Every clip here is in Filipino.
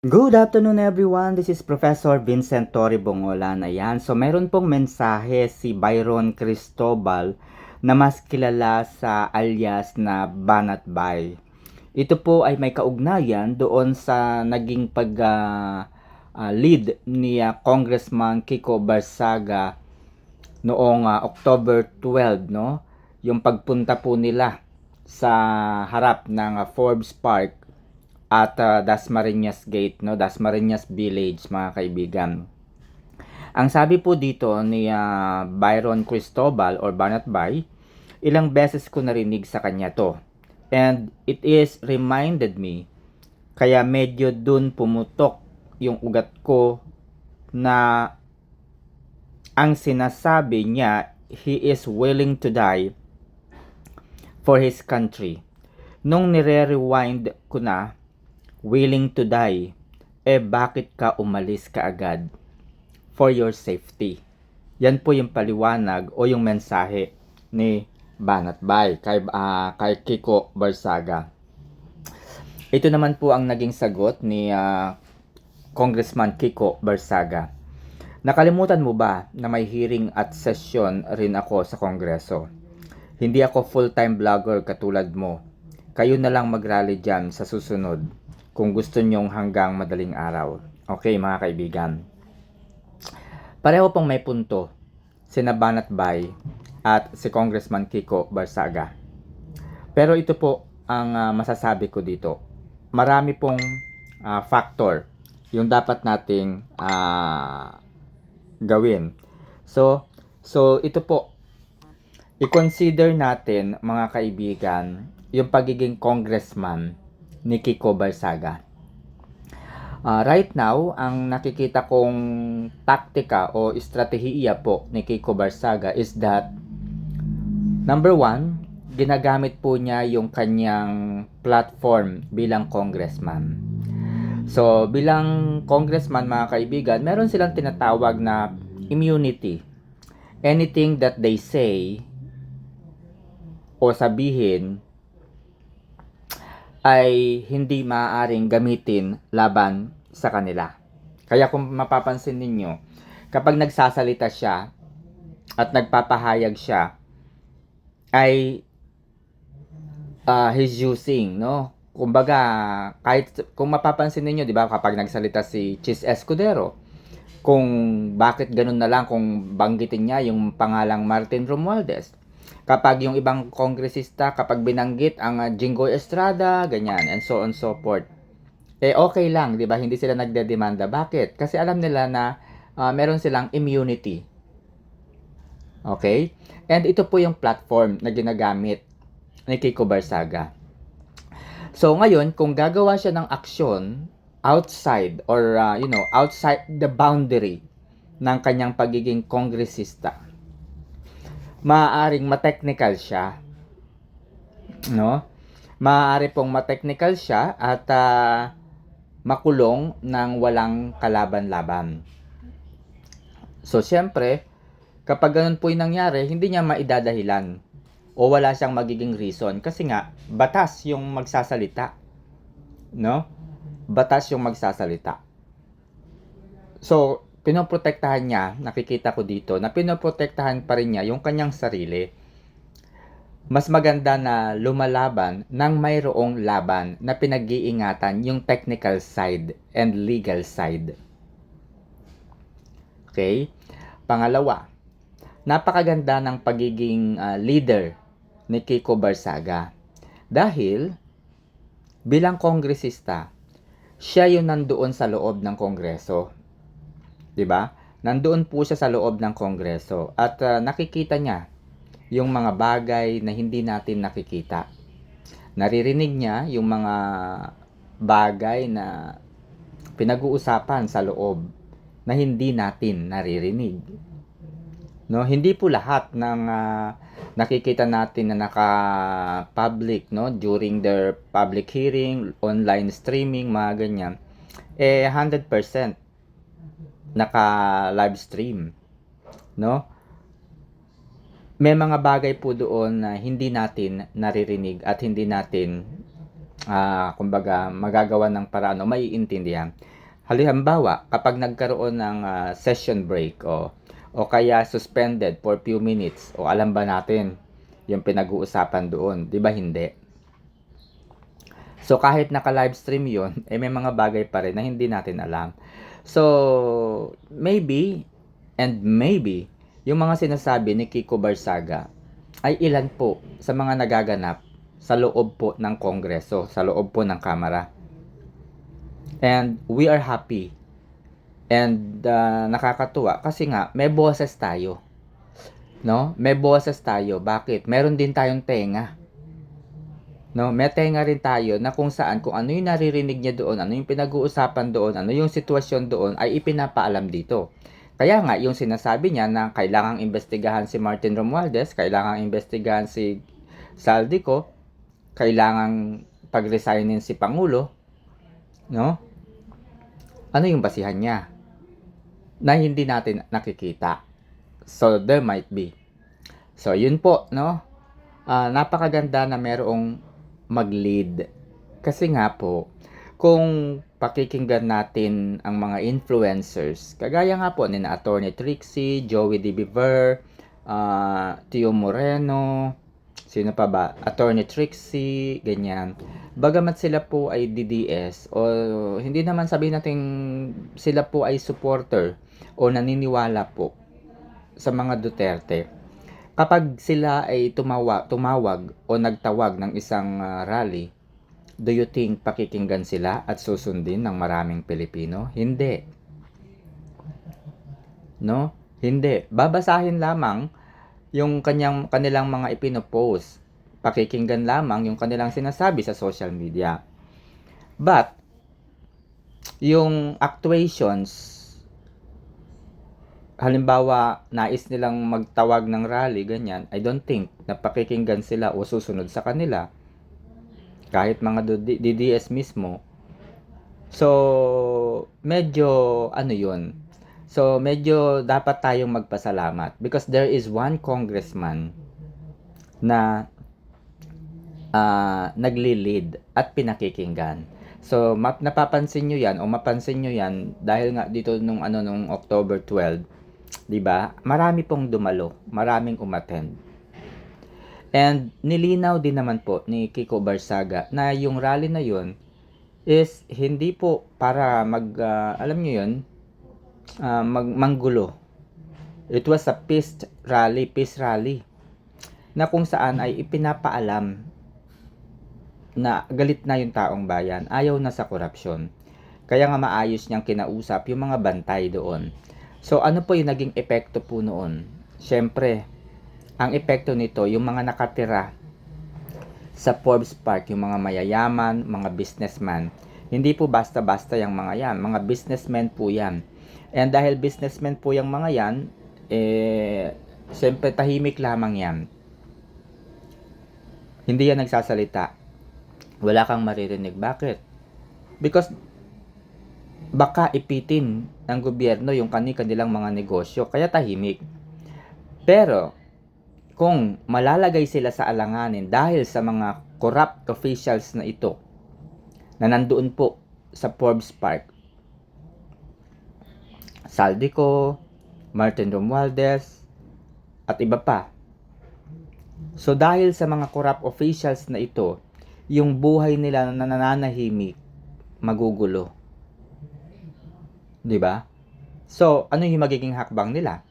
Good afternoon everyone, this is Professor Vincent Torre Bongolan. Ayan, so meron pong mensahe si Byron Cristobal na mas kilala sa alias na Banat Bay. Ito po ay may kaugnayan doon sa naging lead ni Congressman Kiko Barsaga noong October 12, no? Yung pagpunta po nila sa harap ng Forbes Park at Dasmariñas Gate, no? Dasmariñas Village, mga kaibigan. Ang sabi po dito ni Byron Cristobal or Banat Bay, ilang beses ko narinig sa kanya to. And it is reminded me, kaya medyo dun pumutok yung ugat ko na ang sinasabi niya, he is willing to die for his country. Nung nire-rewind ko na, willing to die, bakit ka umalis kaagad? For your safety. Yan po yung paliwanag o yung mensahe ni Banat Bay kay Kiko Barsaga. Ito naman po ang naging sagot ni Congressman Kiko Barsaga. Nakalimutan mo ba na may hearing at session rin ako sa Kongreso? Hindi ako full-time vlogger katulad mo. Kayo na lang mag-rally dyan sa susunod kung gusto nyong hanggang madaling araw. Okay mga kaibigan. Pareho pong may punto sina Banat Bay at si Congressman Kiko Barsaga. Pero ito po ang masasabi ko dito. Marami pong factor yung dapat nating gawin. So ito po, i-consider natin mga kaibigan yung pagiging congressman ni Kiko Barsaga. Right now, ang nakikita kong taktika o estratehiya po ni Kiko Barsaga is that number one, ginagamit po niya yung kanyang platform bilang congressman. So, bilang congressman mga kaibigan, meron silang tinatawag na immunity. Anything that they say o sabihin ay hindi maaaring gamitin laban sa kanila. Kaya kung mapapansin ninyo, kapag nagsasalita siya at nagpapahayag siya, ay he's using, no? Kumbaga, kahit kung mapapansin ninyo, di ba, kapag nagsalita si Chis Escudero, kung bakit ganun na lang kung banggitin niya yung pangalang Martin Romualdez. Kapag yung ibang kongresista, kapag binanggit ang Jinggoy Estrada, ganyan, and so on so forth. Okay lang, di ba? Hindi sila nagdedemanda. Bakit? Kasi alam nila na meron silang immunity. Okay? And ito po yung platform na ginagamit ni Kiko Barsaga. So ngayon, kung gagawa siya ng aksyon outside or outside the boundary ng kanyang pagiging kongresista, maaaring ma-technical siya, no? Maaari pong ma-technical siya at makulong ng walang kalaban-laban. So syempre, kapag ganun po yung nangyari, hindi niya maidadahilan o wala siyang magiging reason kasi nga batas yung magsasalita, no? Batas yung magsasalita. So, pinoprotektahan niya, nakikita ko dito, na pinoprotektahan pa rin niya yung kanyang sarili. Mas maganda na lumalaban nang mayroong laban na pinag-iingatan yung technical side and legal side. Okay? Pangalawa, napakaganda ng pagiging leader ni Kiko Barsaga. Dahil, bilang kongresista, siya yung nandoon sa loob ng kongreso. Diba? Nandoon po siya sa loob ng kongreso at nakikita niya yung mga bagay na hindi natin nakikita. Naririnig niya yung mga bagay na pinag-uusapan sa loob na hindi natin naririnig. No, hindi po lahat ng nakikita natin na naka-public, no, during their public hearing, online streaming, mga ganyan, 100% naka-live stream, no? May mga bagay po doon na hindi natin naririnig at hindi natin kumbaga magagawa ng paraan o maiintindihan. Halimbawa, kapag nagkaroon ng session break o kaya suspended for few minutes o alam ba natin yung pinag-uusapan doon, 'di ba hindi? So kahit naka-live stream 'yon, may mga bagay pa rin na hindi natin alam. So maybe and maybe yung mga sinasabi ni Kiko Barsaga ay ilan po sa mga nagaganap sa loob po ng Kongreso, sa loob po ng Kamara. And we are happy and nakakatuwa kasi nga may boses tayo. No? May boses tayo. Bakit? Meron din tayong tenga. No, may tenga rin tayo na kung saan, kung ano yung naririnig niya doon, ano yung pinag-uusapan doon, ano yung sitwasyon doon, ay ipinapaalam dito. Kaya nga, yung sinasabi niya na kailangang imbestigahan si Martin Romualdez, kailangang imbestigahan si Saldico, kailangang pag-resignin si Pangulo, no? Ano yung basihan niya? Na hindi natin nakikita. So, there might be. So, yun po, no? Napakaganda na merong mag-lead. Kasi nga po, kung pakikinggan natin ang mga influencers, kagaya nga po ni na Attorney Trixie, Joey D. Bever, Tio Moreno, sino pa ba? Attorney Trixie, ganyan. Bagamat sila po ay DDS, o hindi naman sabihin natin sila po ay supporter o naniniwala po sa mga Duterte. Kapag sila ay tumawag o nagtawag ng isang rally, do you think pakikinggan sila at susundin ng maraming Pilipino? Hindi. No? Hindi. Babasahin lamang yung kanilang mga ipinopost. Pakikinggan lamang yung kanilang sinasabi sa social media. But, yung actuations, halimbawa, nais nilang magtawag ng rally, ganyan, I don't think na pakikinggan sila o susunod sa kanila. Kahit mga DDS mismo. So, medyo, ano yun? So, medyo dapat tayong magpasalamat because there is one congressman na nagli-lead at pinakikinggan. So, napapansin nyo yan o mapansin nyo yan dahil nga dito nung October 12, 'di ba? Marami pong dumalo, maraming umattend. And nilinaw din naman po ni Kiko Barsaga na yung rally na yun is hindi po para alam niyo yun, manggulo. It was a peace rally na kung saan ay ipinapaalam na galit na yung taong bayan, ayaw na sa korupsyon. Kaya nga maayos niyang kinausap yung mga bantay doon. So ano po yung naging epekto po noon? Siyempre, ang epekto nito, yung mga nakatira sa Forbes Park, yung mga mayayaman, mga businessman, hindi po basta-basta yung mga yan. Mga businessmen po yan. And dahil businessmen po yung mga yan, siyempre tahimik lamang yan. Hindi yan nagsasalita. Wala kang maririnig. Bakit? Because baka ipitin ng gobyerno yung kanilang mga negosyo, kaya tahimik. Pero, kung malalagay sila sa alanganin dahil sa mga corrupt officials na ito, na nandoon po sa Forbes Park, Saldico, Martin Romualdez, at iba pa. So dahil sa mga corrupt officials na ito, yung buhay nila na nananahimik, magugulo. 'Di ba? So, ano yung magiging hakbang nila?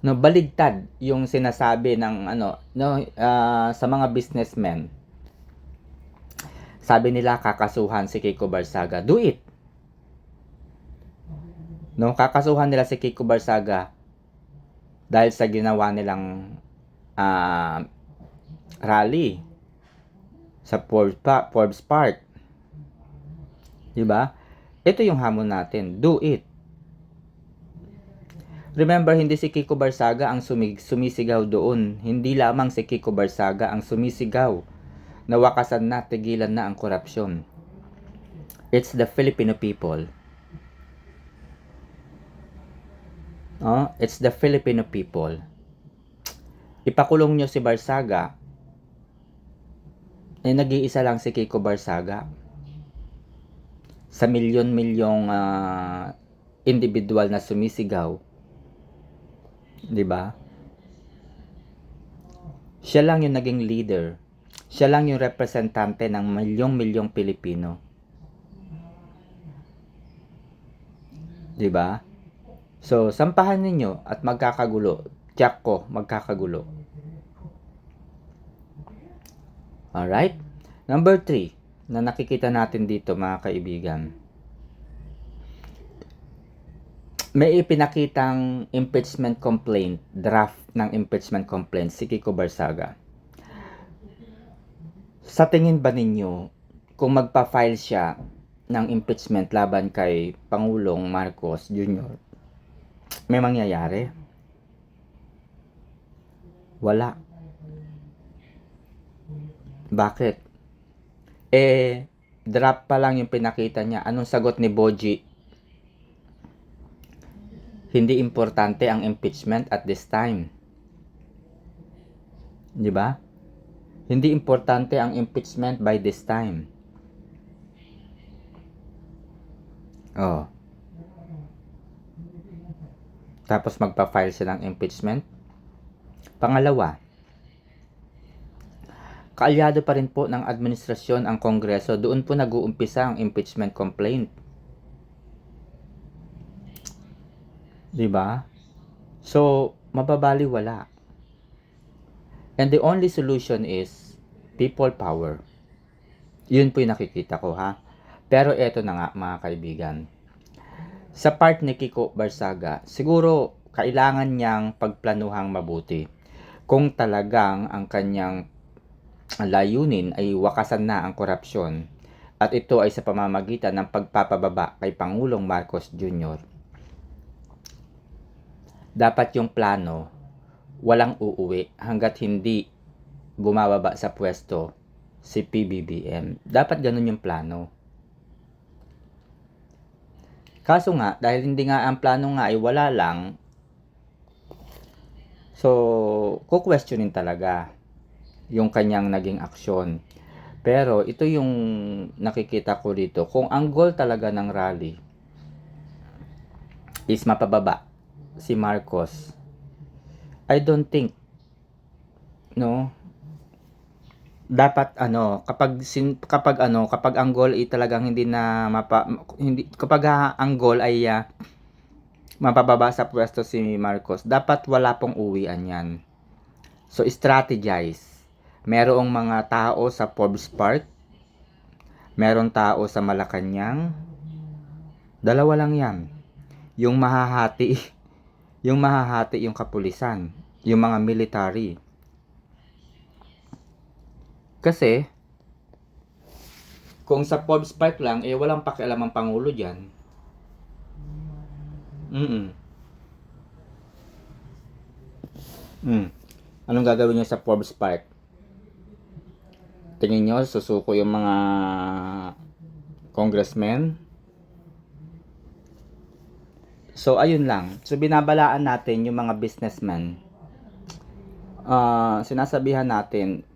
No, baligtad yung sinasabi ng sa mga businessmen. Sabi nila kakasuhan si Kiko Barsaga. Do it. No, kakasuhan nila si Kiko Barsaga dahil sa ginawa nilang rally sa Forbes Park. 'Di ba? Ito yung hamon natin. Do it. Remember, hindi si Kiko Barsaga ang sumisigaw doon. Hindi lamang si Kiko Barsaga ang sumisigaw na wakasan na, tigilan na ang korupsyon. It's the Filipino people. It's the Filipino people. Ipakulong nyo si Barsaga nag-iisa lang si Kiko Barsaga sa milyon-milyong individual na sumisigaw, 'di ba? Siya lang yung naging leader. Siya lang yung representante ng milyong-milyong Pilipino. 'Di ba? So, sampahan ninyo at magkakagulo. Tiyak ko, magkakagulo. Alright? Number 3 na nakikita natin dito mga kaibigan. May ipinakitang impeachment complaint, draft ng impeachment complaint si Kiko Barsaga. Sa tingin ba ninyo, kung magpa-file siya ng impeachment laban kay Pangulong Marcos Jr., may mangyayari? Wala. Bakit? Draft pa lang yung pinakita niya. Anong sagot ni Boji? Hindi importante ang impeachment at this time. 'Di ba? Hindi importante ang impeachment by this time. Oh. Tapos magpa-file siya ng impeachment. Pangalawa, kaalyado pa rin po ng administrasyon ang Kongreso. Doon po nag-uumpisa ang impeachment complaint. 'Di ba? So, mababaliwala. And the only solution is people power. Yun po yung nakikita ko, ha. Pero eto na nga mga kaibigan. Sa part ni Kiko Barsaga, siguro kailangan niyang pagplanuhang mabuti. Kung talagang ang kanyang layunin ay wakasan na ang korupsyon at ito ay sa pamamagitan ng pagpapababa kay Pangulong Marcos Jr., dapat yung plano walang uuwi hanggat hindi bumababa sa pwesto si PBBM. Dapat ganun yung plano. Kaso nga, dahil hindi nga ang plano nga ay wala lang, so kukwestiyonin talaga yung kanyang naging aksyon. Pero ito yung nakikita ko dito. Kung ang goal talaga ng rally is mapababa si Marcos, I don't think, no, dapat kapag ang goal ay talagang hindi na kapag ang goal ay mapababa sa pwesto si Marcos, dapat wala pong uwian yan. So strategize. Merong mga tao sa Forbes Park, merong tao sa Malacanang, dalawa lang yan. Yung mahahati yung kapulisan, yung mga military. Kasi kung sa Forbes Park lang walang pakialam ang pangulo diyan. Anong gagawin niyo sa Forbes Park? Tingin niyo susuko yung mga congressmen? So ayun lang. So binabalaan natin yung mga businessmen. Sinasabihan natin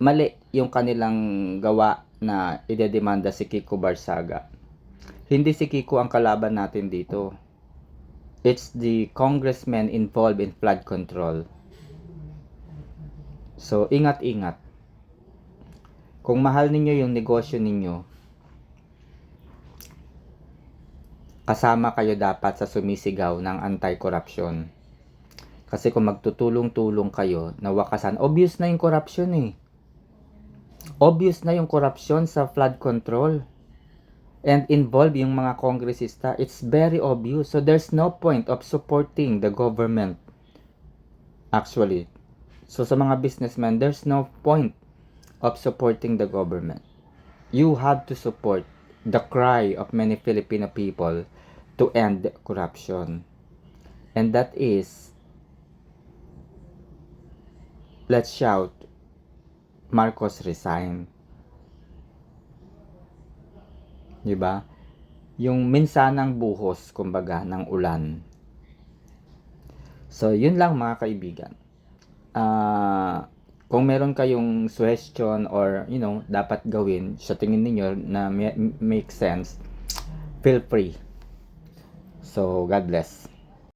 mali yung kanilang gawa na idedemanda si Kiko Barsaga. Hindi si Kiko ang kalaban natin dito. It's the congressmen involved in flood control. So ingat-ingat. Kung mahal ninyo yung negosyo ninyo, kasama kayo dapat sa sumisigaw ng anti-corruption. Kasi kung magtutulong-tulong kayo na wakasan, obvious na yung corruption eh. Obvious na yung corruption sa flood control. And involved yung mga kongresista, it's very obvious. So there's no point of supporting the government. Actually. So sa mga businessmen, there's no point of supporting the government. You have to support the cry of many Filipino people to end corruption. And that is, let's shout, Marcos resign. Diba? Yung minsanang buhos, kumbaga, ng ulan. So, yun lang mga kaibigan. kung meron kayong suggestion or dapat gawin sa tingin ninyo na make sense, feel free. So, God bless.